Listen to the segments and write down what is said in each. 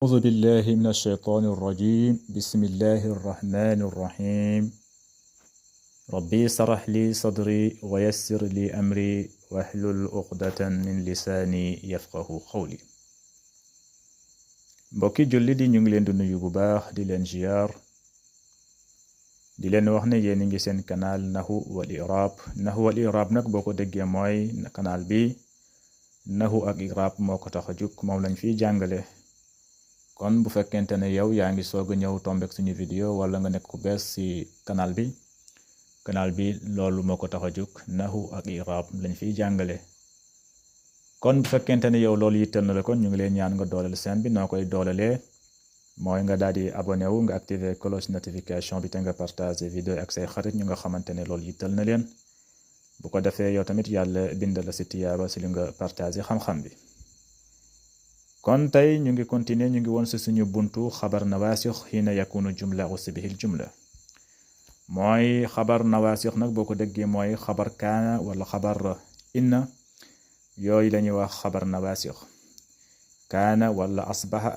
أعوذ بالله من الشيطان الرجيم بسم الله الرحمن الرحيم ربي اشرح لي صدري ويسر لي أمري واحلل عقدة من لساني يفقه قولي mbokki julli di ñu ngi leen di nuyu bu baax di leen ziar di leen wax ne yéen ngi seen canal Nahwu wal I'rab nag boo ko déggee mooy canal bi Nahwu ak I'rab moo ko tax a jug moom lañ fiy jàngale kon bu fekkente ne yow yaa ngi soog a ñëw tombek suñu vidéo wala nga nekk ku bees ci canal bi loolu moo ko tax a jóg Nahwu ak I'rab lañ fiy jàngale kon bu fekkente ne yow loolu yittal na la kon ñu ngi leen ñaan nga dooleel chaîne bi noo koy doolelee mooy nga daal di abonné wu nga activer cloche notification bi te nga partager vidéo ak say xarit ñu nga xamante ne loolu yittal na leen bu ko defee yow tamit yàlla bindal la ci tiyaaba ci li nga partager xam-xam bi kon tey ñu ngi continuer ñu ngi woon ci suñu buntu xabar nawaasix xiina yakunu jumla usbihil jumla mooy xabar nawaasix nag boo ko déggee mooy xabar kaana wala xabar inna yooyu lañuy wax xabar nawaasix kaana wala asbaha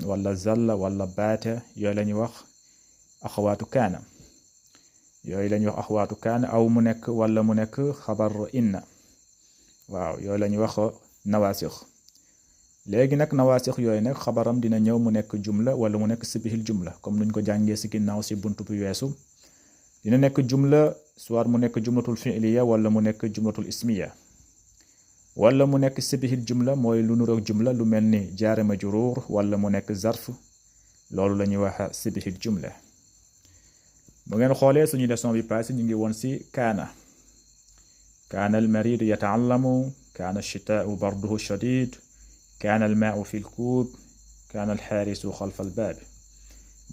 wala zalla wala baata yooyu lañuy wax axawaatu kaana aw mu nekk wala mu nekk xabar inna waaw yooyu lañuy wax nawaasix léegi nag nawaasix yooyu nag xabaram dina ñëw mu nekk jumla wala mu nekk sibihil jumla comme nuñ ko jàngee ci ginnaaw ci buntu bi weesu dina nekk jumla soit mu nekk jumlatul fi'liya wala mu nekk jumlatul ismiya wala mu nekk sibihil jumla mooy lu nuroog jumla lu mel ni jaare majruur wala mu nekk zarf loolu la ñuy wax sibihil jumla bu ngeen xoolee suñu leçon bi passé ñu ngi woon ci kaana al maridu yata'allamu kaana ash-shitaa'u barduhu shadid kaana al maa'u fi l-kuub kaana al xaarisu xalfa al baab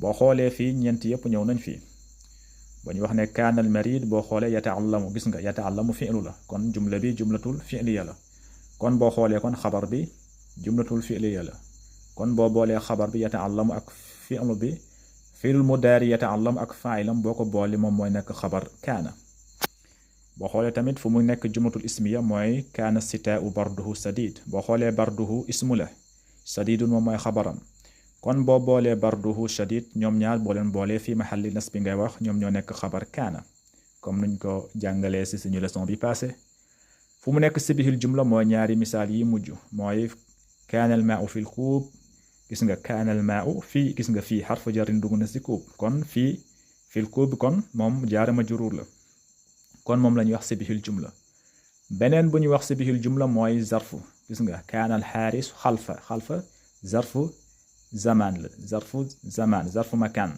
boo xoolee fii ñeent yëpp ñëw nañ fii ba ñu wax ne kaana al marid boo xoolee yata'allamu gis nga yata'allamu fi'lu la kon jumla bi jumlatul fi'liya la kon boo xoolee kon xabar bi jumlatul fi'liya la kon boo boolee xabar bi yata'allamu ak fi'lu bi fi'lul mudaari yata'allamu ak fa'ilam boo ko boole moom mooy nekk xabar kaana boo xoolee tamit fu mu nekk jumlatul ismiya mooy kaana sitaa'u barduhu sadid boo xoolee barduhu ismu la sadidun moom mooy xabaram kon boo boolee barduhu shadid ñoom ñaar boo leen boolee fii mahalli nasbi ngay wax ñoom ñoo nekk xabar kaana comme nuñ ko jàngalee ci suñu leçon bi passé fu mu nekk sibihil jumla mooy ñaari misaal yi mujj mooy kaana al maa'u fil kuub gis nga kaana al maa'u fii gis nga fii xarfu jarin dugg na ci kuub kon fii fil kuub kon moom jaare majruur la kon moom la ñuy wax sibihil jumla beneen bu ñuy wax sibihil jumla mooy zarfu gis nga kaana al xaaris xalfa zarfu zaman la zarfu makan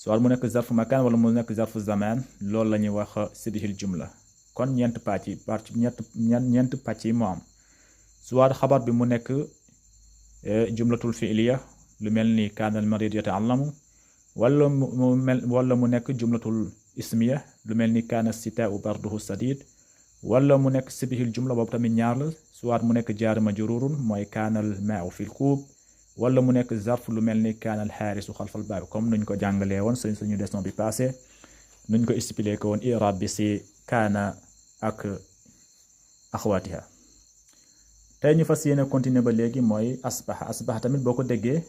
soit mu nekk zarfu makan wala mu nekk zarfu zaman loolu la ñuy wax sibihil jumla kon ñeent pàcc yi moo am soit xabar bi mu nekk jumlatul fi'liya lu mel ni kaana al marid yata'allamu wala mu nekk jumlatul ismiya lu mel ni kaana sitaa'u barduhu sadid wala mu nekk sibihil jumla boobu tamit ñaar la soit mu nekk jaar majruurun mooy kaana al maa'u fil kuub wala mu nekk zarf lu mel ni kaana al xaarisu xalfal baab comme nuñ ko jàngalee woon suñu leçon bi passé nuñ ko expliqué woon i'raab bi ci kaana ak axwaatiha tey ñu fas yéene continuer ba léegi mooy asbaha tamit boo ko déggee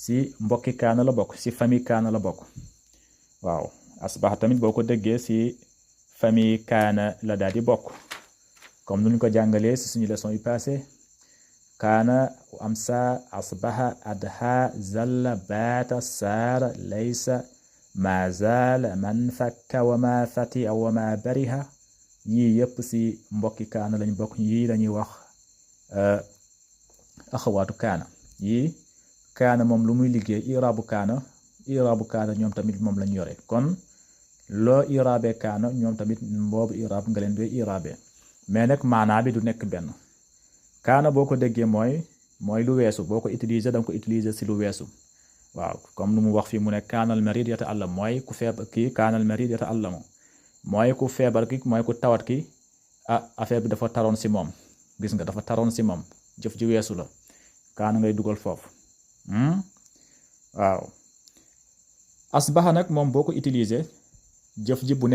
ci mbokki kaana la bokk ci famille kaana la bokk waaw asbaha tamit boo ko déggee ci famille kaana la daal di bokk comme nuñ ko jàngalee ci suñu leçon yi passé kaana amsa asbaha adha zalla baata saara laysa ma zaala man fakka wa ma fati aw wa ma bariha yii yépp ci mbokki kaana lañ bokk yii lañuy wax axawaatu kaana yii kaana moom lu muy liggéey iraabu kaana ñoom tamit moom lañ yore kon loo iraabe kaana ñoom tamit boobu iraab nga leen doy iraabe mais nag maanaa bi du nekk benn kaana boo ko déggee mooy lu weesu boo ko utiliser danga ko utiliser ci lu weesu waaw comme nu mu wax fii mu ne kaanal marid yata'allam mooy ku feebar kii kaanal marid yata'allamu mooy ku feebar ki mooy ku tawat ki affaire bi dafa taroon ci moom gis nga dafa taroon ci moom jëf ji weesu la kaana ngay dugal foofu waaw asbaha nag moom boo ko utiliser jëf ji bu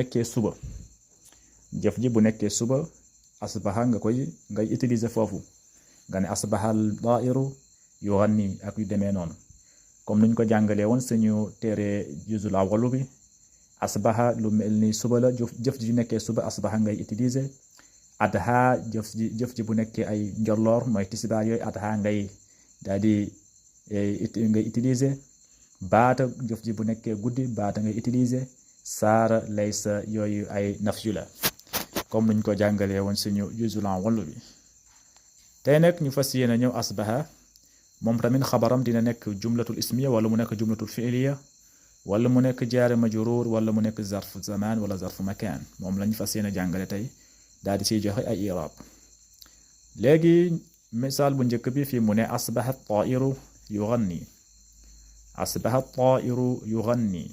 nekkee suba asbaha ngay utiliser foofu nga ne asbaha al daa'iru yughanni ak yu demee noonu comme nuñ ko jàngalee woon suñu téere juzul awwalu bi asbaha lu mel ni suba la jëf ji nekkee suba asbaha ngay utiliser adha jëf ji bu nekkee ay njolloor mooy tisbaar yooyu adha ngay daal di ngay utiliser baata jëf ji bu nekkee guddi baata ngay utiliser saara laysa yooyu ay nafyu la comme nuñ ko jàngalee woon suñu juzul awwalu bi tey nag ñu fas yéene ñëw asbaha moom tamit xabaram dina nekk jumlatul ismiya wala mu nekk jumlatul fi'liya wala mu nekk jaari majruur wala mu nekk zarfu zaman wala zarfu makaan moom lañ fas yéene jàngale tey daal di siy joxe ay i'raab léegi misaal bu njëkk bi fii mu ne asbaha at-taa'iru yughanni asbaha at-taa'iru yughanni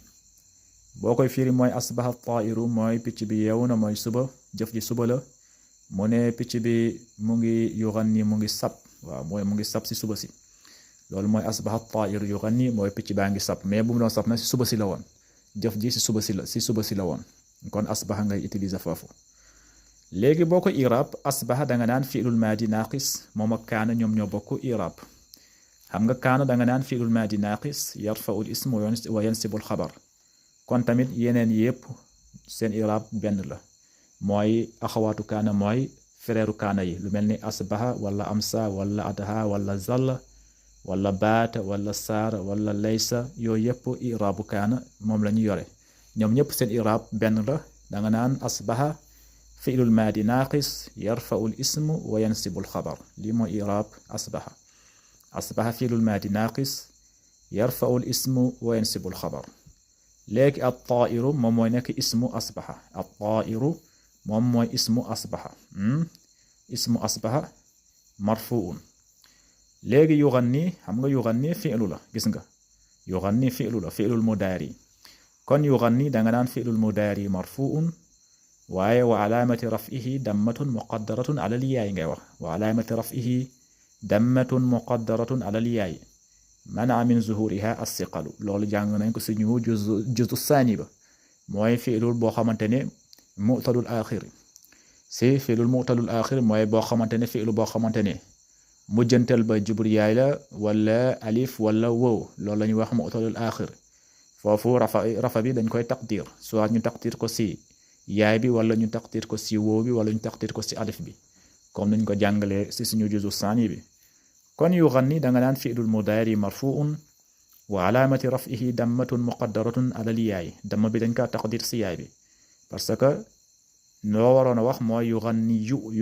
boo koy firi mooy asbaha at-taa'iru mooy picc bi yeewu na mooy suba jëf ji suba la mu ne picc bi mu ngi yughanni mu ngi sab waaw mooy mu ngi sab si suba si loolu mooy asbaha at-taa'iru yughanni mooy picc baa ngi sab mais bu mu doon sab na si suba si la woon jëf ji si suba si la woon kon asbaha ngay utiliser foofu léegi boo ko i'raab asbaha da nga naan fi'lul maadi naaqis moom ak kaana ñoom ñoo bokk i'raab xam nga kaana da nga naan fi'lul maadi naaqis yarfa'ul ism wa yansibul xabar kon tamit yeneen yépp seen i'raab benn la mooy axawaatu kaana mooy frèru kaana yi lu mel ni asbaha wala amsa wala adha wala zalla wala baata wala saara wala laysa yooyu yépp i'raabu kaana moom la ñu yore ñoom ñépp seen i'raab benn la da nga naan asbaha fi'lul maadi naaqis yarfa'ul ism wa yansibul xabar lii mooy i'raab asbaha asbaha fi'lul maadi naaqis yarfa'ul ism wa yansibul xabar léegi at-taa'iru moom mooy nekk ismu asbaha at-taa'iru moom mooy ismu asbaha ismu asbaha marfuun léegi yughanni xam nga yughanni fi'lu la gis nga yughanni fi'lu la fi'lul mudaari kon yughanni da nga naan fi'lul mudaari marfuun waaye wa alaamati raf'ihi dammatun muqaddaratun ala al-yaay ngay wax wa alaamati raf'ihi dammatun muqaddaratun ala al-yaay mana min zuhuriha as-siqalu loolu jàng nañ ko suñu juzu saani ba mooy fi'lul boo xamante ne mu'talul aaxir si fi'lul mu'talul aaxir mooy boo xamante ne fi'lu boo xamante ne mujjantal ba jubur yaay la wala alif wala wow loolu la ñuy wax mu'talul aaxir foofu rafa bi dañ koy taqdir soit ñu taqdir ko si yaay bi wala ñu taqdir ko si wow bi wala ñu taqdir ko si alif bi comme nañ ko jàngalee si suñu juzu saani bi kon yughanni da nga naan fi'lul mudaari marfuun wa alaamati raf'ihi dammatun muqaddaratun ala al-yaay damma bi dañ kaa taqdir si yaay bi parce que loo waroon a wax mooy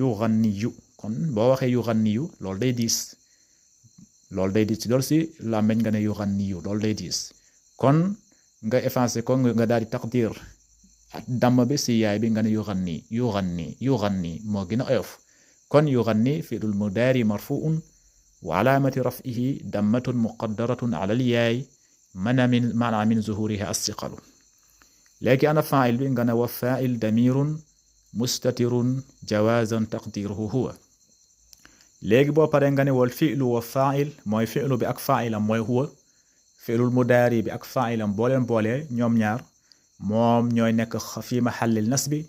yughanniyu kon boo waxee yughanniyu loolu day diis loolu si làmmeñ nga ne yughanniyu loolu day diis kon nga effacé ko nga daal di taqdir damma bi si yaay bi nga ne yughanni moo gën a oyof kon yughanni fi'lul mudaari marfuun wa alaamati raf'ihi dammatun muqaddaratun ala al-yaay mana min zuhuriha as-siqalu léegi ana faa'il bi nga ne wa faa'il damirun mustatirun jawaazan taqdiruhu huwa léegi boo paree nga ne wal fi'lu wa faa'il mooy fi'lu bi ak faa'ilam mooy huwa fi'lul mudaari bi ak faa'ilam boolee ñoom ñaar moom ñooy nekk fi mahallil nasbi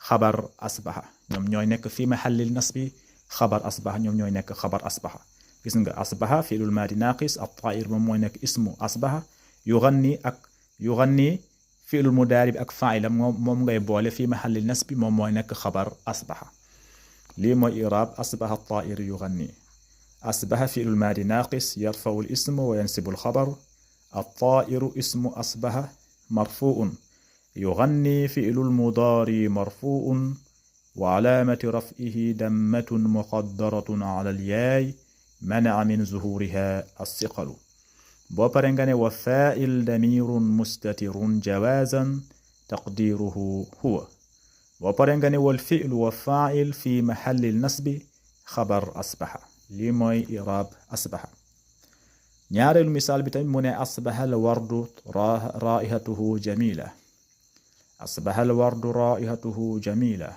xabar asbaha ñoom ñooy nekk fi mahallil nasbi xabar asbaha ñoom ñooy nekk xabar asbaha gis nga asbaha fi'lul maadi naaqis at-taa'ir moom mooy nekk ismu asbaha yughanni fi'lul mudaari bi ak faa'ilam moom ngay boole fi mahallil nasbi moom mooy nekk xabar asbaha lii mooy i'raab asbaha at-taa'ir yughanni asbaha fi'lul maadi naaqis yarfa'u al-isma wa yansibu al-xabar at-taa'iru ismu asbaha marfuu'un yughanni fi'lul mudaari marfuu'un wa alaamati raf'ihi dammatun muqaddaratun ala al-yaay mana'a min zuhuriha as-siqalu boo pare nga ne wa faa'il damirun mustatirun jawaazan taqdiruhu huwa boo pare nga ne wal fi'lu wa faa'il fi mahallil nasbi xabar asbaha lii mooy i'raab asbaha ñaareelu misaal bi tamit mu ne asbaha al wardu raa'ihatuhu jamila asbaha al wardu raa'ihatuhu jamila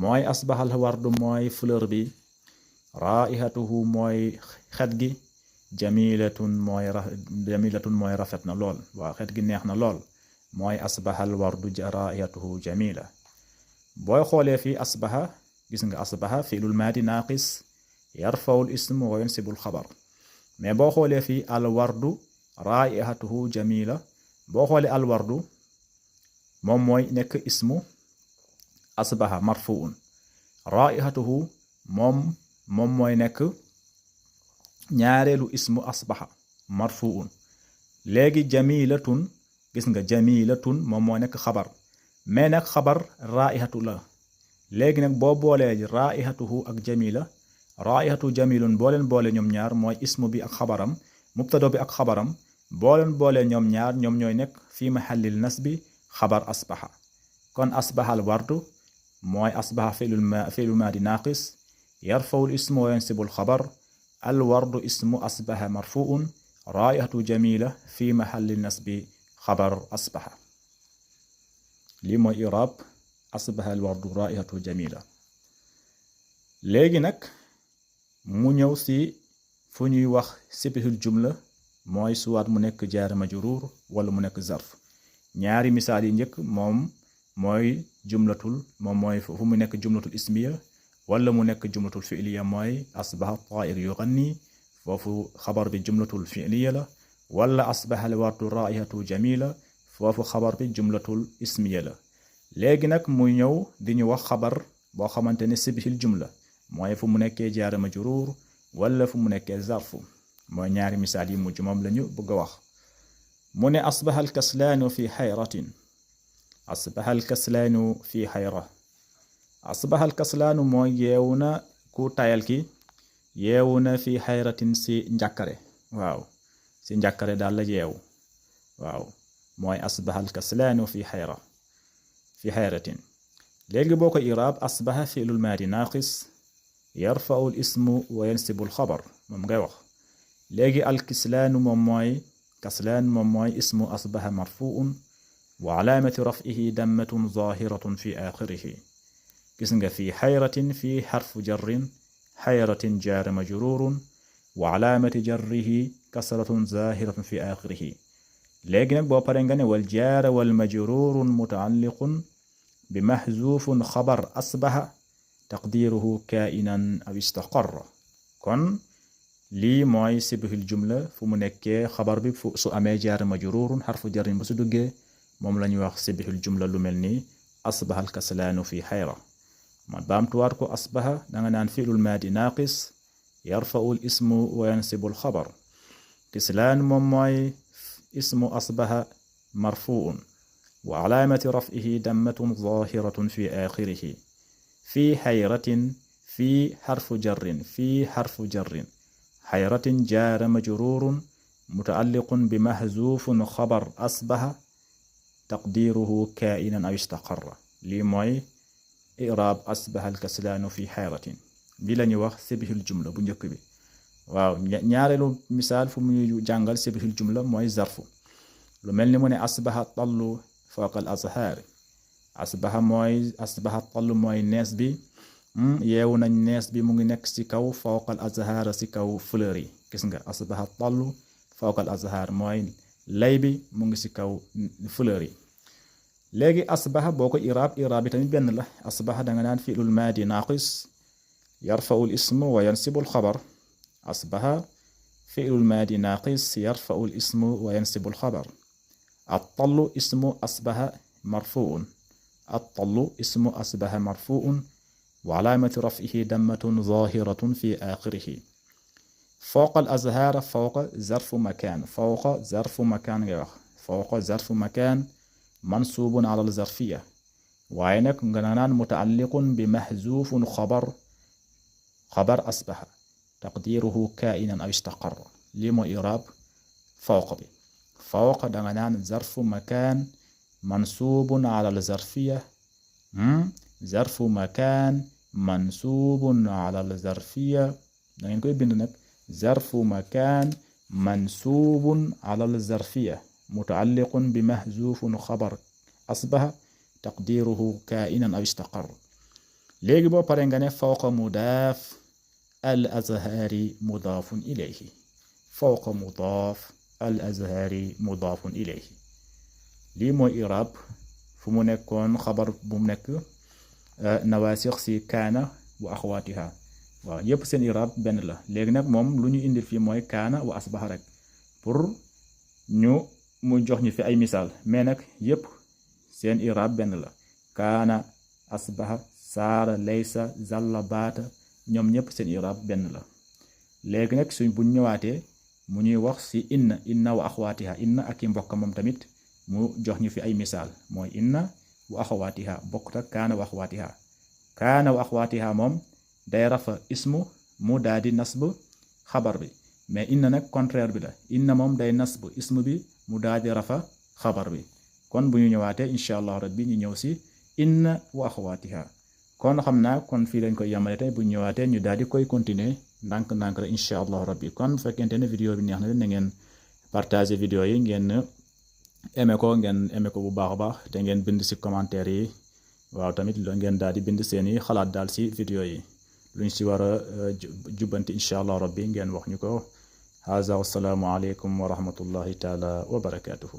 mooy asbaha al wardu mooy fleur bi raa'ihatuhu mooy xet gi jamilatun mooy rafet na lool waa xet gi neex na lool mooy asbaha al wardu raa'ihatuhu jamila booy xoolee fii asbaha gis nga asbaha fi'lul maadi naaqis yarfa'u al ism wa yansibu al xabar mais boo xoolee fii alwardu raihatuhu jamila boo xoolee alwardu moom mooy nekk ismu asbaha marfuun raihatuhu moom mooy nekk ñaareelu ismu asbaha marfuun léegi jamilatun gis nga jamilatun moom moo nekk xabar mais nag xabar raihatu la léegi nag boo boolee raihatuhu ak jamila raihatu jamilun boo leen boole ñoom ñaar mooy ismu bi ak xabaram mubtado bi ak xabaram boo leen boole ñoom ñaar ñoom ñooy nekk fi mahallil nasbi xabar asbaha kon asbaha al wardu mooy asbaha fi'lul maadi naaqis yarfa'u al ismu wa yansibu al xabar al wardu ismu asbaha marfuun raihatu jamila fi mahallil nasbi xabar asbaha lii mooy iraab asbaha al wardu raihatu jamila léegi nag mu ñëw si fu ñuy wax sibhul jumla mooy suwaat mu nekk jaar majruur wala mu nekk zarf ñaari misaal yi njëkk moom mooy jumlatul moom mooy fu mu nekk jumlatul ismiya wala mu nekk jumlatul fi'liya mooy asbaha taa'ir yughanni foofu xabar bi jumlatul fi'liya la wala asbaha al wardu raihatu jamila foofu xabar bi jumlatul ismiya la léegi nag muy ñëw di ñu wax xabar boo xamante ne sibhil jumla mooy fu mu nekkee jaar majruur wala fu mu nekkee zarfu mooy ñaari misaal yi mujj moom lañu bëgg a wax mu ne asbaha al kaslaanu fi xayratin asbaha al kaslaanu fi xayra asbaha al kaslaanu mooy yeewu na ku tayal ki yeewu na fi xayratin si njàkkare waaw si njàkkare daal la yeewu waaw mooy asbaha al kaslaanu fi xayratin léegi boo ko iraab asbaha fi'lul maadi naaqis yarfa'u al ismu wa yansibu al xabar moom ngay wax léegi al kislaanu moom mooy ismu asbaha marfuun wa alaamati raf'ihi dammatun zaahiratun fi aaxirihi gis nga fi xayratin fi xarfu jarrin xayratin jaara majruurun wa alaamati jarrihi kasratun zaahiratun fi aaxirihi léegi nag boo pare nga ne wal jaara wal majruurun mutaalliqun bi mahzuufun xabar asbaha taqdiiruhu kaa'inan aw istaqarra kon lii mooy sibhul jumla fu mu nekkee xabar bi su amee jaar majruurun xarfu jarrin ba su duggee moom la ñuy wax sibhul jumla lu mel ni asbaha al kaslaanu fi xayra man baamtuwaat ko asbaha danga naan fi'lul maadi naaqis yarfa'u al ismu wa yansibu al xabar kislaan moom mooy ismu asbaha marfuun wa alaamati raf'ihi dammatun zaahiratun fi aaxirihi fi xayratin fi xarfu jarrin xayratin jaara majruurun mutaalliqun bi mahzuufun xabar asbaha taqdiiruhu kaa'inan aw istaqarra lii mooy iraab asbaha al kaslaanu fi xayratin bi la ñuy wax sibhul jumla bu njëkk bi waaw ñaareelu misaal fu muy jàngal sibhul jumla mooy zarfu lu mel ni mu ne asbaha tallu fawqa al azhaar asbaha tallu mooy nees bi yeewu nañ nees bi mu ngi nekk ci kaw fawqa al azhaar ci kaw fleur yi gis nga asbaha tallu fawqa al azhaar mooy lay bi mu ngi ci kaw fleur yi léegi asbaha boo ko iraab bi tamit benn la asbaha danga naan fi'lul maadi naaqis yarfa'u al ismu wa yansibu al xabar asbaha fi'lul maadi naaqis yarfa'u al ismu wa yansibu al xabar at-tallu ismu asbaha marfuun at-tallu ismu asbaha marfuun wa alaamatu raf'ihi dammatun zaahiratun fi aaxirihi fawqa al azhaar fawqa zarfu makaan fawqa zarfu makaan ngay wax fawqa zarfu makaan mansuubun ala al zarfiya waaye nag nga naan mutaalliqun bi mahzuufun xabar asbaha taqdiiruhu kaa'inan aw istaqarra lii mooy iraab fawqa bi fawqa danga naan zarfu makaan mansuubun ala al zarfiya zarfu makaan mansuubun ala al zarfiya da ngeen koy bind nag zarfu makaan mansuubun ala al zarfiya mutaalliqun bi mahzuufun xabar asbaha taqdiiruhu kaa'inan aw istaqarra léegi boo pare nga ne fawqa mudaaf al azhaari mudaafun ilayhi fawqa mudaaf al azhaari mudaafun ilayhi lii mooy iraab fu mu nekkoon xabar bu mu nekk nawaasix si kaana wa axwaatiha waaw yëpp seen irab benn la léegi nag moom lu ñu indil fii mooy kaana wa asbaha rek pour mu jox ñu fi ay misaal mais nag yëpp seen irab benn la kaana asbaha saara laysa zalla baata ñoom ñëpp seen irab benn la léegi nag buñ ñëwaatee mu ñuy wax si inna wa axwaatiha inna ak i mbokk moom tamit mu jox ñu fi ay misaal mooy inna wa axwaatiha bokkut ak kaana wa axwaatiha moom day rafa ismu mu daal di nasb xabar bi mais inna nag contraire bi la inna moom day nasb ismu bi mu daal di rafa xabar bi kon bu ñu ñëwaatee incha allah rabbi ñu ñëw si inna wa axwaatiha kon xam naa kon fii lañ koy yamale tey bu ñu ñëwaatee ñu daal di koy continuer ndànk-ndànk rek incha allah rabbi kon bu fekkente ne vidéo bi neex na leen na ngeen partager vidéo yi ngeen aimé ko bu baax a baax te ngeen bind si commentaire yi waaw tamit ngeen daal di bind seeni xalaat daal si vidéo yi luñ si war a jubbanti incha allah rabbi ngeen wax ñu ko haza wassalaamu aleykum wa rahmatullahi taala wa barakatuhu